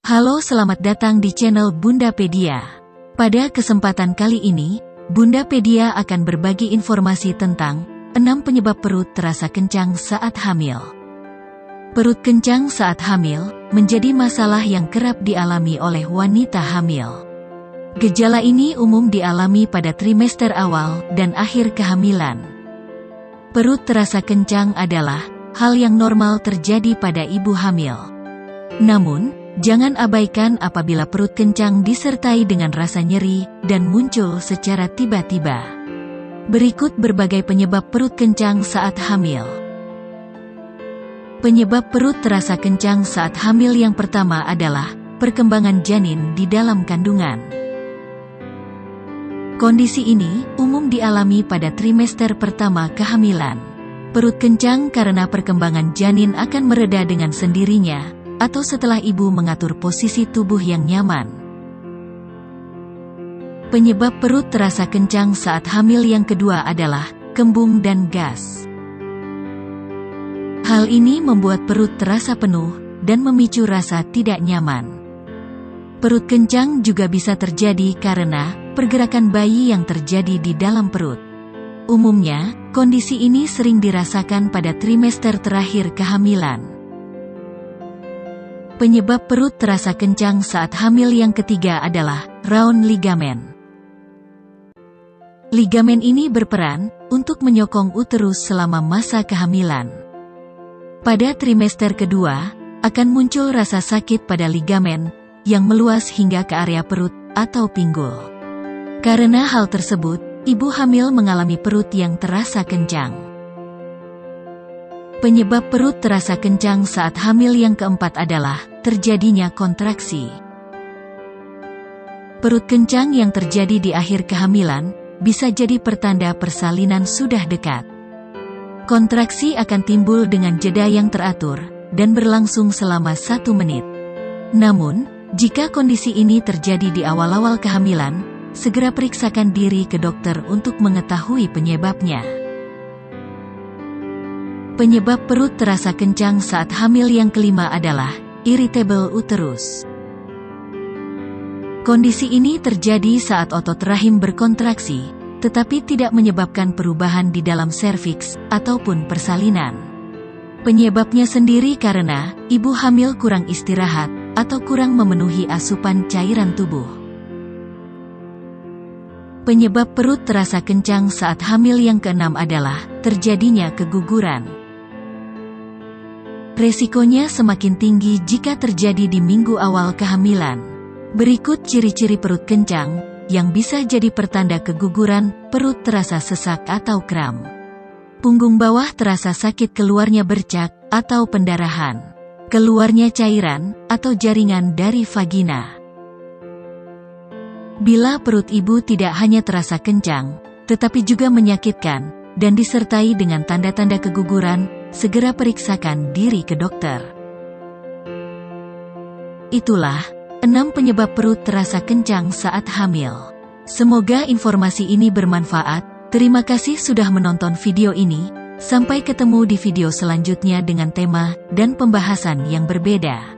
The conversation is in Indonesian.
Halo, selamat datang di channel Bundapedia. Pada kesempatan kali ini, Bundapedia akan berbagi informasi tentang 6 penyebab perut terasa kencang saat hamil. Perut kencang saat hamil menjadi masalah yang kerap dialami oleh wanita hamil. Gejala ini umum dialami pada trimester awal dan akhir kehamilan. Perut terasa kencang adalah hal yang normal terjadi pada ibu hamil. Namun, jangan abaikan apabila perut kencang disertai dengan rasa nyeri dan muncul secara tiba-tiba. Berikut berbagai penyebab perut kencang saat hamil. Penyebab perut terasa kencang saat hamil yang pertama adalah perkembangan janin di dalam kandungan. Kondisi ini umum dialami pada trimester pertama kehamilan. Perut kencang karena perkembangan janin akan mereda dengan sendirinya, atau setelah ibu mengatur posisi tubuh yang nyaman. Penyebab perut terasa kencang saat hamil yang kedua adalah kembung dan gas. Hal ini membuat perut terasa penuh dan memicu rasa tidak nyaman. Perut kencang juga bisa terjadi karena pergerakan bayi yang terjadi di dalam perut. Umumnya, kondisi ini sering dirasakan pada trimester terakhir kehamilan. Penyebab perut terasa kencang saat hamil yang ketiga adalah raun ligamen. Ligamen ini berperan untuk menyokong uterus selama masa kehamilan. Pada trimester kedua, akan muncul rasa sakit pada ligamen yang meluas hingga ke area perut atau pinggul. Karena hal tersebut, ibu hamil mengalami perut yang terasa kencang. Penyebab perut terasa kencang saat hamil yang keempat adalah terjadinya kontraksi. Perut kencang yang terjadi di akhir kehamilan bisa jadi pertanda persalinan sudah dekat. Kontraksi akan timbul dengan jeda yang teratur dan berlangsung selama 1 menit. Namun, jika kondisi ini terjadi di awal-awal kehamilan, segera periksakan diri ke dokter untuk mengetahui penyebabnya. Penyebab perut terasa kencang saat hamil yang kelima adalah irritable uterus. Kondisi ini terjadi saat otot rahim berkontraksi, tetapi tidak menyebabkan perubahan di dalam serviks ataupun persalinan. Penyebabnya sendiri karena ibu hamil kurang istirahat atau kurang memenuhi asupan cairan tubuh. Penyebab perut terasa kencang saat hamil yang keenam adalah terjadinya keguguran. Resikonya semakin tinggi jika terjadi di minggu awal kehamilan. Berikut ciri-ciri perut kencang yang bisa jadi pertanda keguguran. Perut terasa sesak atau kram. Punggung bawah terasa sakit, keluarnya bercak atau pendarahan. Keluarnya cairan atau jaringan dari vagina. Bila perut ibu tidak hanya terasa kencang, tetapi juga menyakitkan dan disertai dengan tanda-tanda keguguran, segera periksakan diri ke dokter. Itulah 6 penyebab perut terasa kencang saat hamil. Semoga informasi ini bermanfaat. Terima kasih sudah menonton video ini. Sampai ketemu di video selanjutnya dengan tema dan pembahasan yang berbeda.